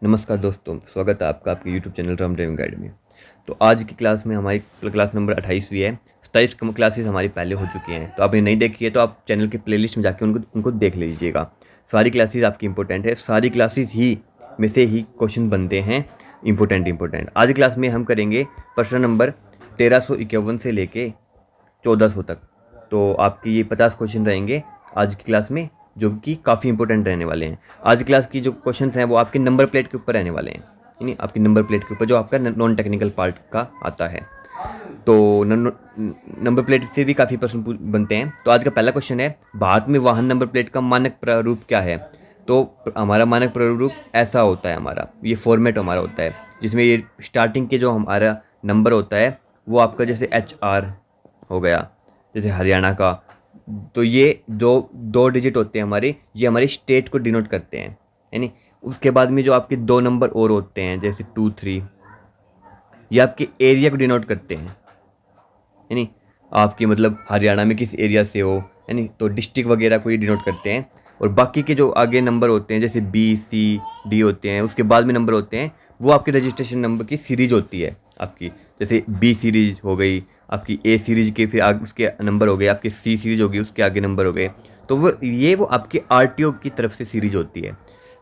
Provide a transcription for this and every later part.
नमस्कार दोस्तों, स्वागत है आपका आपके YouTube channel Ram driving guide में। तो आज की क्लास में हमारी क्लास नंबर 28वीं है। 27 क्लासेस हमारी पहले हो चुकी हैं, तो आपने नहीं देखी है तो आप चैनल के प्लेलिस्ट में जाके उनको देख लीजिएगा। सारी क्लासेस आपकी इंपॉर्टेंट है, सारी क्लासेस ही में से ही क्वेश्चन बनते हैं इंपॉर्टेंट। आज की क्लास में हम करेंगे प्रश्न नंबर 1351 से लेके 1400 तक। तो आपके ये 50 क्वेश्चन रहेंगे आज की क्लास में, जो कि काफ़ी इंपॉर्टेंट रहने वाले हैं। आज की क्लास की जो क्वेश्चन हैं वो आपके नंबर प्लेट के ऊपर रहने वाले हैं, यानी आपकी नंबर प्लेट के ऊपर जो आपका नॉन टेक्निकल पार्ट का आता है। तो नंबर प्लेट से भी काफ़ी प्रश्न बनते हैं। तो आज का पहला क्वेश्चन है, भारत में वाहन नंबर प्लेट का मानक प्रारूप क्या है? तो हमारा मानक प्रारूप ऐसा होता है, हमारा ये फॉर्मेट हमारा होता है, जिसमें ये स्टार्टिंग के जो हमारा नंबर होता है वो आपका जैसे HR हो गया, जैसे हरियाणा का। तो ये जो 2 डिजिट होते हैं हमारे, ये हमारी स्टेट को डिनोट करते हैं, यानी उसके बाद में जो आपके 2 नंबर और होते हैं जैसे 2, 3, ये आपके एरिया को डिनोट करते हैं, यानी आपकी मतलब हरियाणा में किस एरिया से हो, यानी तो डिस्ट्रिक्ट वगैरह को ये डिनोट करते हैं। और बाकी के जो आगे नंबर होते हैं जैसे B, C, D होते हैं, उसके बाद में नंबर होते हैं, वो आपके रजिस्ट्रेशन नंबर की सीरीज होती है आपकी। जैसे B सीरीज हो गई आपकी, A सीरीज के फिर आगे उसके नंबर हो गए, आपके C सीरीज होगी उसके आगे नंबर हो गए। तो वो आपके RTO की तरफ से सीरीज होती है।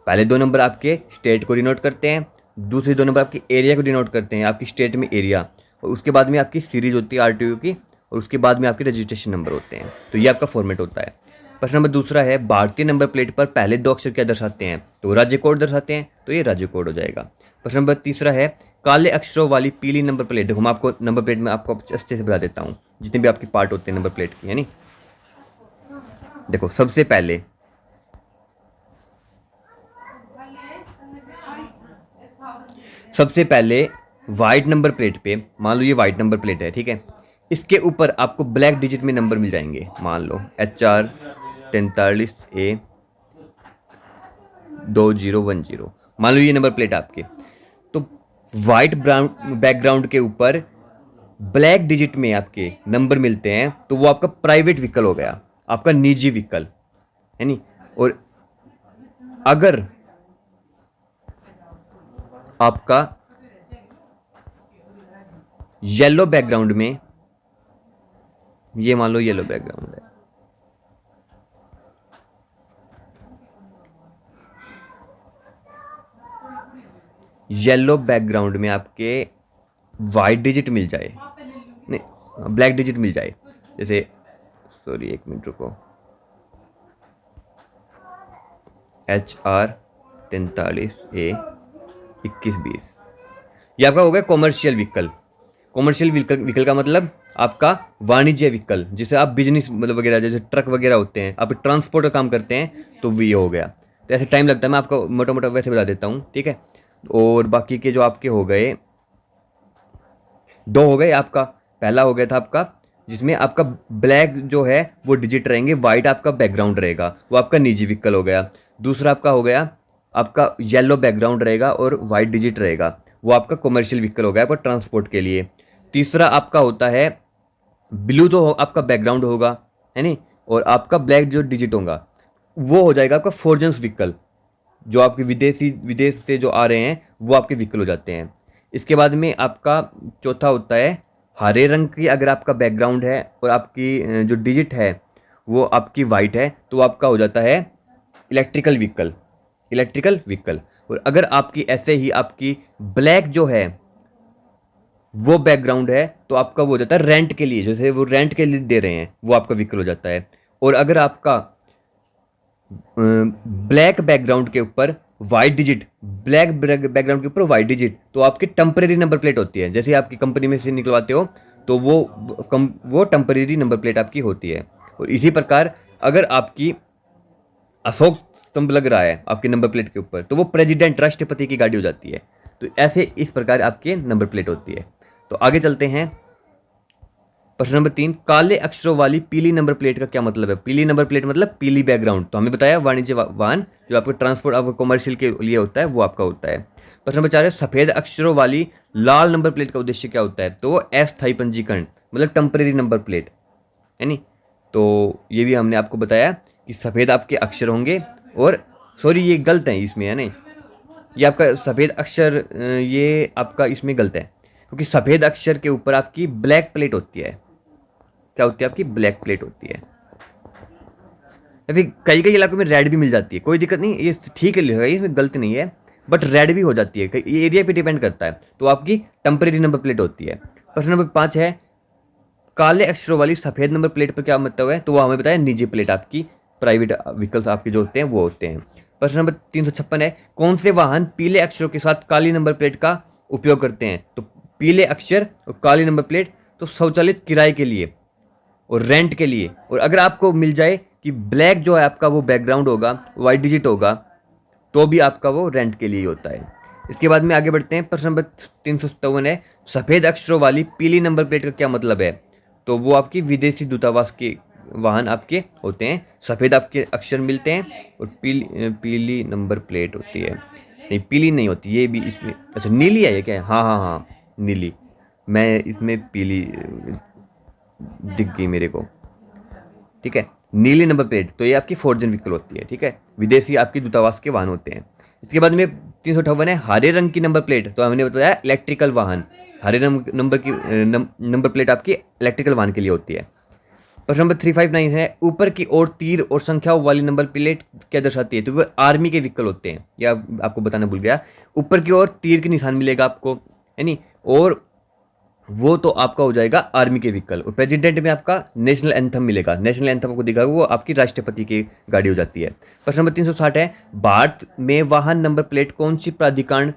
पहले 2 नंबर आपके स्टेट को डिनोट करते हैं, दूसरे 2 नंबर आपके एरिया को डिनोट करते हैं, आपकी स्टेट में एरिया, और उसके बाद में आपकी सीरीज होती है RTO की, और उसके बाद में आपके रजिस्ट्रेशन नंबर होते हैं। तो ये आपका फॉर्मेट होता है। प्रश्न नंबर दूसरा है, भारतीय नंबर प्लेट पर पहले 2 अक्षर क्या दर्शाते हैं? तो राज्य कोड दर्शाते हैं, तो ये राज्य कोड हो जाएगा। प्रश्न नंबर तीसरा है, काले अक्षरों वाली पीली नंबर प्लेट। देखो मैं आपको नंबर प्लेट में आपको अच्छे से बता देता हूँ, जितने भी आपके पार्ट होते हैं नंबर प्लेट की, यानी देखो सबसे पहले वाइट नंबर प्लेट पे, मान लो ये वाइट नंबर प्लेट है, ठीक है, इसके ऊपर आपको ब्लैक डिजिट में नंबर मिल जाएंगे। मान लो HR 43A 2010, मान लो ये नंबर प्लेट आपके। तो वाइट ब्राउन बैकग्राउंड के ऊपर ब्लैक डिजिट में आपके नंबर मिलते हैं, तो वो आपका प्राइवेट व्हीकल हो गया, आपका निजी व्हीकल, है नी। और अगर आपका येलो बैकग्राउंड में, ये मान लो येलो बैकग्राउंड है, येलो बैकग्राउंड में आपके वाइट डिजिट मिल जाए, नहीं ब्लैक डिजिट मिल जाए, जैसे सॉरी 1 मिनट रुको, HR 43A 2120, ये आपका हो गया कॉमर्शियल व्हीकल। कॉमर्शियल व्हीकल का मतलब आपका वाणिज्य व्हीकल, जिसे आप बिजनेस मतलब वगैरह जैसे ट्रक वगैरह होते हैं, आप ट्रांसपोर्ट का काम करते हैं, तो वो ये हो गया। तो ऐसे टाइम लगता है, मैं आपको मोटा मोटा वैसे बता देता हूँ, ठीक है। और बाकी के जो आपके हो गए 2 हो गए, आपका पहला हो गया था आपका जिसमें आपका ब्लैक जो है वो डिजिट रहेंगे, वाइट आपका बैकग्राउंड रहेगा, वो आपका निजी व्हीकल हो गया। दूसरा आपका हो गया आपका येलो बैकग्राउंड रहेगा और वाइट डिजिट रहेगा, वो आपका कॉमर्शियल व्हीकल हो गया आपका ट्रांसपोर्ट के लिए। तीसरा आपका होता है ब्लू, तो आपका बैकग्राउंड होगा, है नहीं, और आपका ब्लैक जो डिजिट होगा वो हो जाएगा आपका फॉर्जन्स व्हीकल, जो आपके विदेश से जो आ रहे हैं वो आपके व्हीकल हो जाते हैं। इसके बाद में आपका चौथा होता है हरे रंग की, अगर आपका बैकग्राउंड है और आपकी जो डिजिट है वो आपकी वाइट है, तो आपका हो जाता है इलेक्ट्रिकल व्हीकल। और अगर आपकी ऐसे ही आपकी ब्लैक जो है वो बैकग्राउंड है, तो आपका वो हो जाता है रेंट के लिए, जैसे वो रेंट के लिए दे रहे हैं, वो आपका व्हीकल हो जाता है। और अगर आपका ब्लैक बैकग्राउंड के ऊपर वाइट डिजिट, ब्लैक बैकग्राउंड के ऊपर वाइट डिजिट, तो आपकी टेम्परेरी नंबर प्लेट होती है, जैसे आपकी कंपनी में से निकलवाते हो, तो वो टेम्परेरी नंबर प्लेट आपकी होती है। और इसी प्रकार अगर आपकी अशोक स्तंभ लग रहा है आपके नंबर प्लेट के ऊपर, तो वो प्रेसिडेंट राष्ट्रपति की गाड़ी हो जाती है। तो ऐसे इस प्रकार आपके नंबर प्लेट होती है। तो आगे चलते हैं, प्रश्न नंबर 3, काले अक्षरों वाली पीली नंबर प्लेट का क्या मतलब है? पीली नंबर प्लेट मतलब पीली बैकग्राउंड, तो हमें बताया वाणिज्य वाहन जो आपको ट्रांसपोर्ट आपको कमर्शियल के लिए होता है वो आपका होता है। प्रश्न नंबर 4 है, सफेद अक्षरों वाली लाल नंबर प्लेट का उद्देश्य क्या होता है? तो वो अस्थायी पंजीकरण मतलब टेम्परेरी नंबर प्लेट, है नी। तो ये भी हमने आपको बताया कि सफ़ेद आपके अक्षर होंगे, और सॉरी ये गलत है इसमें, है नहीं, ये आपका सफ़ेद अक्षर ये आपका इसमें गलत है, क्योंकि सफ़ेद अक्षर के ऊपर आपकी ब्लैक प्लेट होती है। क्या होती है आपकी? ब्लैक प्लेट होती है। या फिर कई कई इलाकों में रेड भी मिल जाती है, कोई दिक्कत नहीं, ये ठीक है लिखा है, इसमें गलती नहीं है, बट रेड भी हो जाती है, ये एरिया पे डिपेंड करता है। तो आपकी टेम्परेरी नंबर प्लेट होती है। प्रश्न नंबर 5 है, काले अक्षरों वाली सफ़ेद नंबर प्लेट पर क्या मतलब है? तो वो हमें बताया निजी प्लेट, आपकी प्राइवेट व्हीकल्स आपके जो होते हैं वो होते हैं। प्रश्न नंबर 356 है, कौन से वाहन पीले अक्षरों के साथ काली नंबर प्लेट का उपयोग करते हैं? तो पीले अक्षर और काली नंबर प्लेट तो स्वचालित किराए के लिए और रेंट के लिए, और अगर आपको मिल जाए कि ब्लैक जो है आपका वो बैकग्राउंड होगा, वाइट डिजिट होगा, तो भी आपका वो रेंट के लिए ही होता है। इसके बाद में आगे बढ़ते हैं। प्रश्न नंबर 357 है, सफ़ेद अक्षरों वाली पीली नंबर प्लेट का क्या मतलब है? तो वो आपकी विदेशी दूतावास के वाहन आपके होते हैं, सफ़ेद आपके अक्षर मिलते हैं और पीली नंबर प्लेट होती है। नहीं, पीली नहीं होती, ये भी इसमें, अच्छा नीली है ये क्या है? हाँ हाँ हाँ, नीली, मैं इसमें पीली दिख गई मेरे को, ठीक है। नीली नंबर प्लेट तो ये आपकी फॉरजन व्हीकल होती है, ठीक है, विदेशी आपकी दूतावास के वाहन होते हैं। इसके बाद में 358 है, हरे रंग की नंबर प्लेट, तो हमने बताया इलेक्ट्रिकल वाहन, हरे नंबर की नंबर प्लेट आपकी इलेक्ट्रिकल वाहन के लिए होती है। प्रश्न नंबर 359 है, ऊपर की ओर तीर और संख्याओं वाली नंबर प्लेट क्या दर्शाती है? तो वो आर्मी के व्हीकल होते हैं, या आपको बताना भूल गया, ऊपर की ओर तीर के निशान मिलेगा आपको, है नी, और वो तो आपका हो जाएगा आर्मी के व्हीकल। और प्रेसिडेंट में आपका नेशनल एंथम मिलेगा, नेशनल एंथम आपको दिखाएगा, वो आपकी राष्ट्रपति की गाड़ी हो जाती है। प्रश्न नंबर 360 है, भारत में वाहन नंबर प्लेट कौन सी प्राधिकरण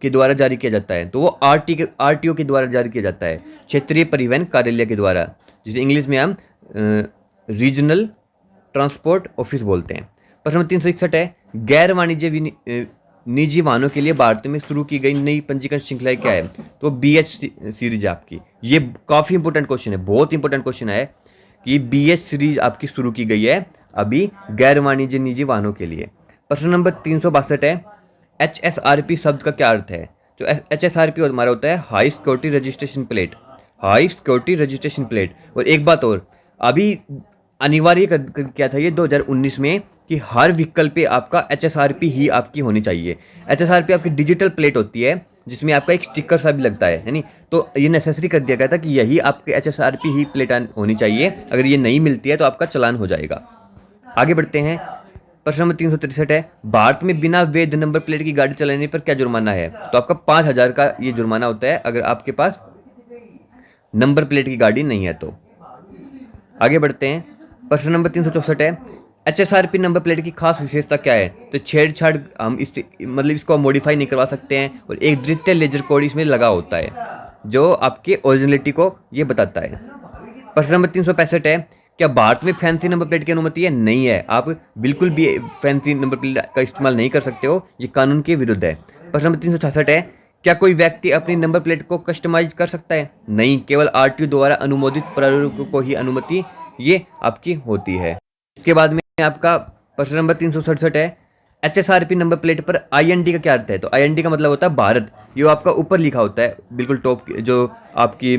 के द्वारा जारी किया जाता है? तो वो आरटीओ के द्वारा जारी किया जाता है, क्षेत्रीय परिवहन कार्यालय के द्वारा, जिसे इंग्लिश में हम रीजनल ट्रांसपोर्ट ऑफिस बोलते हैं। प्रश्न नंबर 361 है, गैर वाणिज्य निजी वाहनों के लिए भारत में शुरू की गई नई पंजीकरण श्रृंखला क्या है? तो BH सीरीज आपकी, ये काफ़ी इंपॉर्टेंट क्वेश्चन है, बहुत इंपॉर्टेंट क्वेश्चन है कि BH सीरीज आपकी शुरू की गई है अभी गैर वाणिज्य निजी वाहनों के लिए। प्रश्न नंबर 362 है, HSRP शब्द का क्या अर्थ है? जो HSRP हमारा होता है high security registration plate, high security registration plate. और एक बात और, अभी अनिवार्य कर किया था ये 2019 में कि हर व्हीकल पे आपका HSRP ही आपकी होनी चाहिए। HSRP आपकी डिजिटल प्लेट होती है, जिसमें आपका एक स्टिकर सा भी लगता है नहीं? तो ये नेसेसरी कर दिया गया था कि यही आपके HSRP ही प्लेट होनी चाहिए, अगर ये नहीं मिलती है तो आपका चालान हो जाएगा। आगे बढ़ते हैं। प्रश्न नंबर 363 है, भारत में बिना वैध नंबर प्लेट की गाड़ी चलाने पर क्या जुर्माना है? तो आपका 5,000 का ये जुर्माना होता है अगर आपके पास नंबर प्लेट की गाड़ी नहीं है तो। आगे बढ़ते हैं। प्रश्न नंबर 364 है, HSRP नंबर प्लेट की खास विशेषता क्या है? तो छेड़छाड़ हम इस मतलब इसको मॉडिफाई नहीं करवा सकते हैं, और एक द्वितीय लेजर कोड इसमें लगा होता है जो आपके ओरिजिनलिटी को ये बताता है। प्रश्न नंबर 365 है, क्या भारत में फैंसी नंबर प्लेट की अनुमति है? नहीं है, आप बिल्कुल भी फैंसी नंबर प्लेट का इस्तेमाल नहीं कर सकते हो, ये कानून के विरुद्ध है। प्रश्न नंबर 366 है, क्या कोई व्यक्ति अपनी नंबर प्लेट को कस्टमाइज कर सकता है? नहीं, केवल RTO द्वारा अनुमोदित प्रारूप को ही अनुमति ये आपकी होती है। इसके बाद में आपका प्रश्न नंबर 367 है, HSRP नंबर प्लेट पर IND का क्या अर्थ है? तो IND का मतलब होता है भारत, ये आपका ऊपर लिखा होता है, बिल्कुल टॉप जो आपकी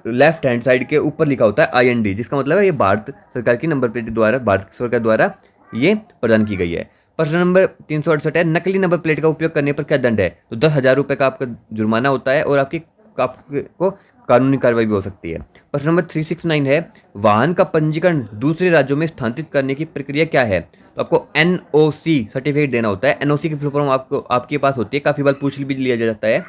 लेफ्ट हैंड साइड के ऊपर लिखा होता है IND, जिसका मतलब है ये भारत सरकार की नंबर प्लेट द्वारा, भारत सरकार द्वारा ये प्रदान की गई है। प्रश्न नंबर 368 है, नकली नंबर प्लेट का उपयोग करने पर क्या दंड है? तो 10,000 रुपये का आपका जुर्माना होता है, और आपको कानूनी कार्रवाई भी हो सकती है। प्रश्न नंबर 369 है, वाहन का पंजीकरण दूसरे राज्यों में स्थानांतरित करने की प्रक्रिया क्या है? तो आपको NOC सर्टिफिकेट देना होता है। NOC की फुल फॉर्म आपके पास होती है, काफ़ी बार पूछ भी लिया जाता है।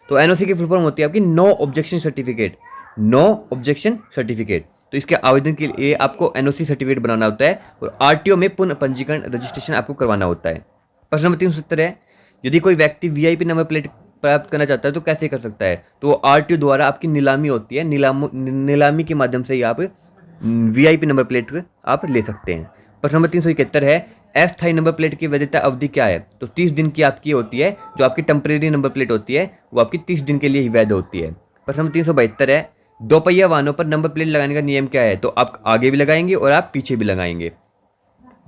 तो NOC की फुल फॉर्म होती है आपकी no objection certificate, no objection certificate. तो इसके आवेदन के लिए आपको NOC सर्टिफिकेट बनाना होता है, और RTO में पुनः पंजीकरण रजिस्ट्रेशन आपको करवाना होता है। प्रश्न नंबर 370 है, यदि कोई व्यक्ति VIP नंबर प्लेट प्राप्त करना चाहता है तो कैसे कर सकता है? तो RTO द्वारा आपकी नीलामी होती है, नीलामी के माध्यम से ही आप VIP नंबर प्लेट आप ले सकते हैं। प्रश्न नंबर 371 है, अस्थायी नंबर प्लेट की वैधता अवधि क्या है? तो 30 दिन की आपकी होती है, जो आपकी टेम्परेरी नंबर प्लेट होती है वो आपकी 30 दिन के लिए ही वैध होती है। प्रश्न नंबर 372 है, दोपहिया वाहनों पर नंबर प्लेट लगाने का नियम क्या है? तो आप आगे भी लगाएंगे और आप पीछे भी लगाएंगे।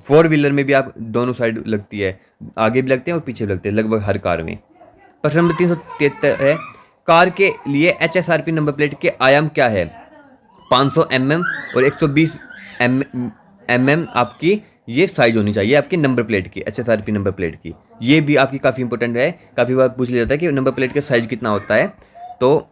4 व्हीलर में भी आप दोनों साइड लगती है, आगे भी लगते हैं और पीछे भी लगते हैं, लगभग हर कार में। प्रश्न नंबर 373 है, कार के लिए HSRP नंबर प्लेट के आयाम क्या है? 500 mm और 120 mm आपकी ये साइज होनी चाहिए आपकी नंबर प्लेट की, HSRP नंबर प्लेट की। ये भी आपकी काफ़ी इंपॉर्टेंट है, काफ़ी बार पूछ लिया जाता है कि नंबर प्लेट का साइज कितना होता है। तो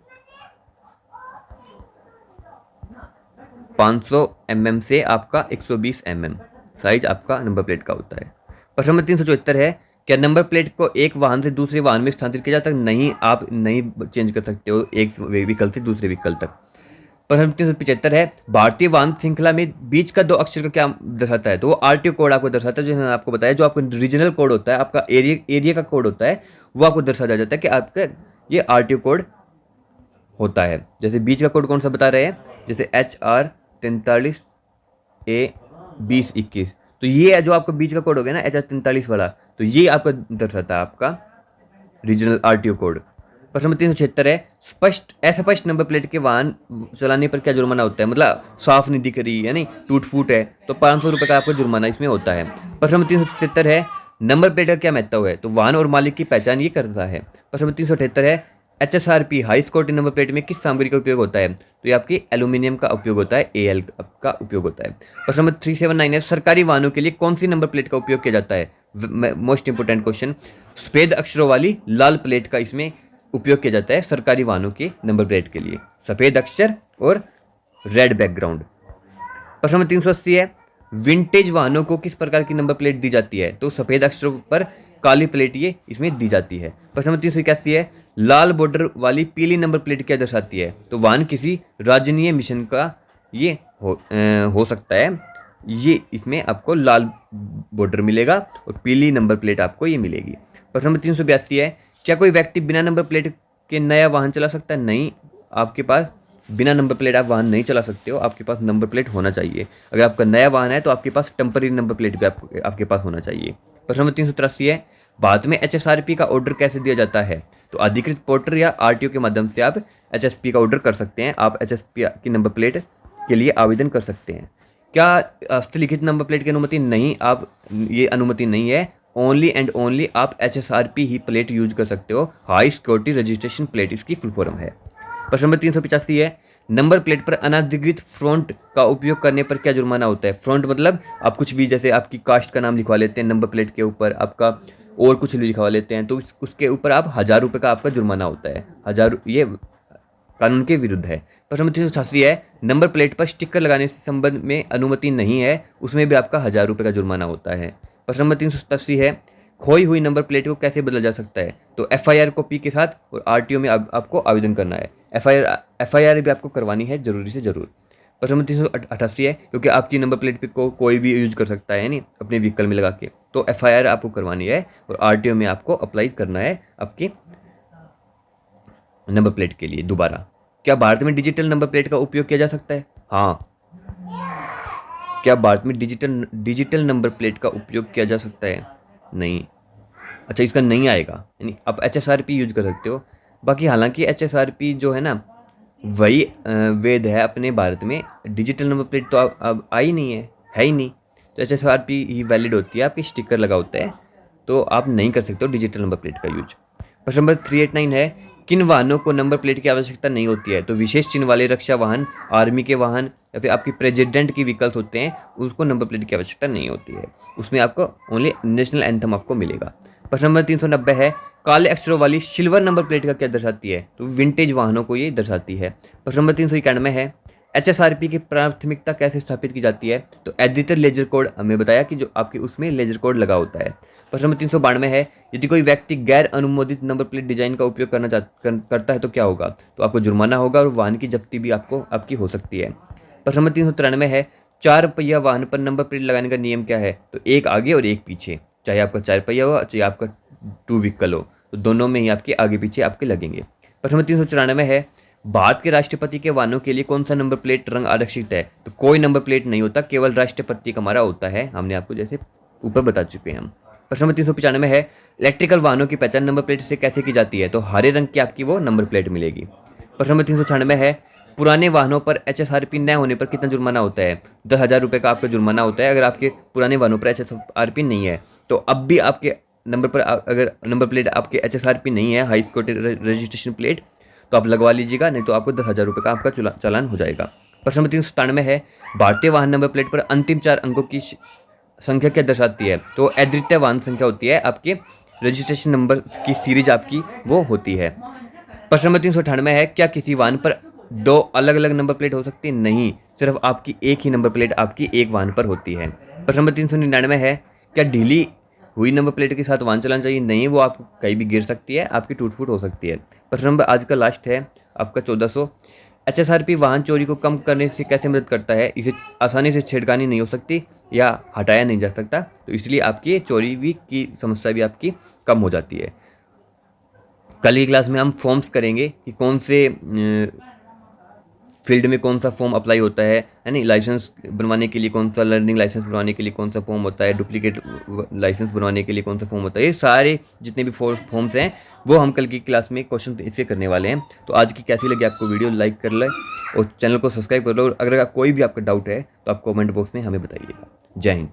500 mm से आपका 120 mm साइज आपका नंबर प्लेट का होता है। प्रश्न नंबर 374 है, क्या नंबर प्लेट को एक वाहन से दूसरे वाहन में स्थानांतरित किया जाता है? नहीं, आप नहीं चेंज कर सकते हो एक व्हीकल से दूसरे व्हीकल तक। प्रश्न नंबर 375 है, भारतीय वाहन श्रृंखला में बीच का 2 अक्षर का क्या दर्शाता है? तो वो आरटीओ कोड आपको दर्शाता है, जो मैंने आपको बताया, जो आपका रीजनल कोड होता है, आपका एरिया का कोड होता है, वो आपको दर्शाया जाता है कि आपका ये आरटीओ कोड होता है। जैसे बीच का कोड कौन सा बता रहे हैं, जैसे HR43A2021, तो ये जो आपका बीच का कोड हो गया ना HR43 वाला, तो ये आपका दर्शाता है आपका रीजनल आरटीओ कोड। प्रश्न नंबर 376 है, अस्पष्ट नंबर प्लेट के वाहन चलाने पर क्या जुर्माना होता है? मतलब साफ नहीं दिख रही, यानी टूट फूट है, तो 500 रुपये का आपका जुर्माना इसमें होता है। प्रश्न नंबर 377 है, नंबर प्लेट का क्या महत्व है? तो वाहन और मालिक की पहचान ये करता है। प्रश्न नंबर 378 है, HSRP high security number plate में किस सामग्री का उपयोग होता है? तो ये आपकी एल्यूमिनियम का उपयोग होता है, AL का उपयोग होता है। प्रश्न नंबर 379 है, सरकारी वाहनों के लिए कौन सी नंबर प्लेट का उपयोग किया जाता है? मोस्ट इंपोर्टेंट क्वेश्चन, सफेद अक्षरों वाली लाल प्लेट का इसमें उपयोग किया जाता है सरकारी वाहनों के नंबर प्लेट के लिए, सफेद अक्षर और रेड बैकग्राउंड। प्रश्न नंबर 380 है, विंटेज वाहनों को किस प्रकार की नंबर प्लेट दी जाती है? तो सफेद अक्षरों पर काली प्लेट ये इसमें दी जाती है। प्रश्न नंबर 381 है, लाल बॉर्डर वाली पीली नंबर प्लेट क्या दर्शाती है? तो वाहन किसी राजनीय मिशन का ये हो सकता है, ये इसमें आपको लाल बॉर्डर मिलेगा और पीली नंबर प्लेट आपको ये मिलेगी। प्रश्न नंबर 382 है, क्या कोई व्यक्ति बिना नंबर प्लेट के नया वाहन चला सकता है? नहीं, आपके पास बिना नंबर प्लेट आप वाहन नहीं चला सकते हो, आपके पास नंबर प्लेट होना चाहिए। अगर आपका नया वाहन है तो आपके पास टेम्पररी नंबर प्लेट भी आपके पास होना चाहिए। प्रश्न नंबर 383 है, भारत में HSRP का ऑर्डर कैसे दिया जाता है? तो अधिकृत पोर्टल या RTO के माध्यम से आप HSP का ऑर्डर कर सकते हैं। आप HSP की नंबर प्लेट के लिए आवेदन कर सकते हैं। क्या हस्तलिखित नंबर प्लेट की अनुमति? नहीं, आप ये अनुमति नहीं है। ओनली एंड ओनली आप HSRP ही प्लेट यूज कर सकते हो, हाई सिक्योरिटी रजिस्ट्रेशन प्लेट इसकी फुल फॉर्म है। प्रश्न नंबर 385 है, नंबर प्लेट पर अनधिकृत फ्रंट का उपयोग करने पर क्या जुर्माना होता है? फ्रंट मतलब आप कुछ भी, जैसे आपकी कास्ट का नाम लिखवा लेते हैं नंबर प्लेट के ऊपर, आपका और कुछ भी लिखवा लेते हैं, तो उसके ऊपर आप 1000 रुपये का आपका जुर्माना होता है। 1000, ये कानून के विरुद्ध है। प्रश्न नंबर 386 है, नंबर प्लेट पर स्टिकर लगाने से संबंध में अनुमति नहीं है, उसमें भी आपका 1000 रुपये का जुर्माना होता है। प्रश्न नंबर 387 है, खोई हुई नंबर प्लेट को कैसे बदला जा सकता है? तो FIR कॉपी के साथ और RTO में आपको आवेदन करना है। FIR भी आपको करवानी है जरूरी से जरूर। प्रश्न नंबर 388 है, क्योंकि आपकी नंबर प्लेट को कोई भी यूज कर सकता है नहीं अपने व्हीकल में लगा के, तो FIR आपको करवानी है और RTO में आपको अप्लाई करना है आपकी नंबर प्लेट के लिए दोबारा। क्या भारत में डिजिटल नंबर प्लेट का उपयोग किया जा सकता है? हाँ, क्या भारत में डिजिटल नंबर प्लेट का उपयोग किया जा सकता है? नहीं। अच्छा, इसका नहीं आएगा, यानी आप HSRP यूज कर सकते हो। बाकी हालांकि HSRP जो है ना वही वेद है अपने भारत में, डिजिटल नंबर प्लेट तो अब आई नहीं है ही नहीं, तो HSRP ही वैलिड होती है, आपकी स्टिकर लगा होता है, तो आप नहीं कर सकते हो डिजिटल नंबर प्लेट का यूज। प्रश्न नंबर 389 है, किन वाहनों को नंबर प्लेट की आवश्यकता नहीं होती है? तो विशेष चिन्ह वाले रक्षा वाहन, आर्मी के वाहन या फिर आपकी प्रेसिडेंट की व्हीकल्स होते हैं, उसको नंबर प्लेट की आवश्यकता नहीं होती है, उसमें आपको ओनली नेशनल एंथम आपको मिलेगा। प्रश्न नंबर 390 है, काले अक्षरों वाली सिल्वर नंबर प्लेट का क्या दर्शाती है? तो विंटेज वाहनों को ये दर्शाती है। प्रश्न नंबर 391 है, HSRP की प्राथमिकता कैसे स्थापित की जाती है? तो एडिटर लेजर कोड, हमें बताया कि जो आपके उसमें लेजर कोड लगा होता है। प्रश्न नंबर 392 है, यदि कोई व्यक्ति गैर अनुमोदित नंबर प्लेट डिजाइन का उपयोग करता है तो क्या होगा? तो आपको जुर्माना होगा और वाहन की जब्ती भी आपकी हो सकती है। प्रश्न नंबर 393 है, 4 पहिया वाहन पर नंबर प्लेट लगाने का नियम क्या है? तो एक आगे और एक पीछे, चाहे आपका 4 पहिया हो चाहे आपका 2 व्हीकल हो, तो दोनों में ही आपके आगे पीछे आपके लगेंगे। प्रश्न नंबर 394 है, भारत के राष्ट्रपति के वाहनों के लिए कौन सा नंबर प्लेट रंग आरक्षित है? तो कोई नंबर प्लेट नहीं होता, केवल राष्ट्रपति का हमारा होता है, हमने आपको जैसे ऊपर बता चुके हैं हम। प्रश्न नंबर 395 है, इलेक्ट्रिकल वाहनों की पहचान नंबर प्लेट से कैसे की जाती है? तो हरे रंग की आपकी वो नंबर प्लेट मिलेगी। प्रश्न नंबर 396 है, पुराने वाहनों पर HSRP न होने पर कितना जुर्माना होता है? 10,000 रुपये का आपका जुर्माना होता है अगर आपके पुराने वाहनों पर HSRP नहीं है। तो अब भी आपके नंबर पर अगर नंबर प्लेट आपके HSRP नहीं है, हाई सिक्योरिटी रजिस्ट्रेशन प्लेट, तो आप लगवा लीजिएगा, नहीं तो आपको 10,000 रुपये का आपका चालान हो जाएगा। प्रश्न नंबर 397 है, भारतीय वाहन नंबर प्लेट पर अंतिम 4 अंकों की संख्या क्या दर्शाती है? तो अद्वितीय वाहन संख्या होती है आपके रजिस्ट्रेशन नंबर की सीरीज आपकी वो होती है। प्रश्न नंबर 398 है, क्या किसी वाहन पर दो अलग अलग नंबर प्लेट हो सकती है? नहीं, सिर्फ आपकी एक ही नंबर प्लेट आपकी एक वाहन पर होती है। प्रश्न नंबर 399 है, क्या ढीली हुई नंबर प्लेट के साथ वाहन चलाना चाहिए? नहीं, वो आप कहीं भी गिर सकती है, आपकी टूट फूट हो सकती है। प्रश्न नंबर आज का लास्ट है आपका 1400, HSRP वाहन चोरी को कम करने से कैसे मदद करता है? इसे आसानी से छेड़खानी नहीं हो सकती या हटाया नहीं जा सकता, तो इसलिए आपकी चोरी भी की समस्या भी आपकी कम हो जाती है। कल की क्लास में हम फॉर्म्स करेंगे कि कौन से फील्ड में कौन सा फॉर्म अप्लाई होता है नहीं, लाइसेंस बनवाने के लिए कौन सा, लर्निंग लाइसेंस बनवाने के लिए कौन सा फॉर्म होता है, डुप्लीकेट लाइसेंस बनवाने के लिए कौन सा फॉर्म होता है, ये सारे जितने भी फॉर्म्स हैं वो हम कल की क्लास में क्वेश्चन इससे करने वाले हैं। तो आज की कैसी लगी आपको वीडियो, लाइक कर लें और चैनल को सब्सक्राइब कर लो। और अगर कोई भी आपका डाउट है तो आप कमेंट बॉक्स में हमें बताइएगा। जय हिंद।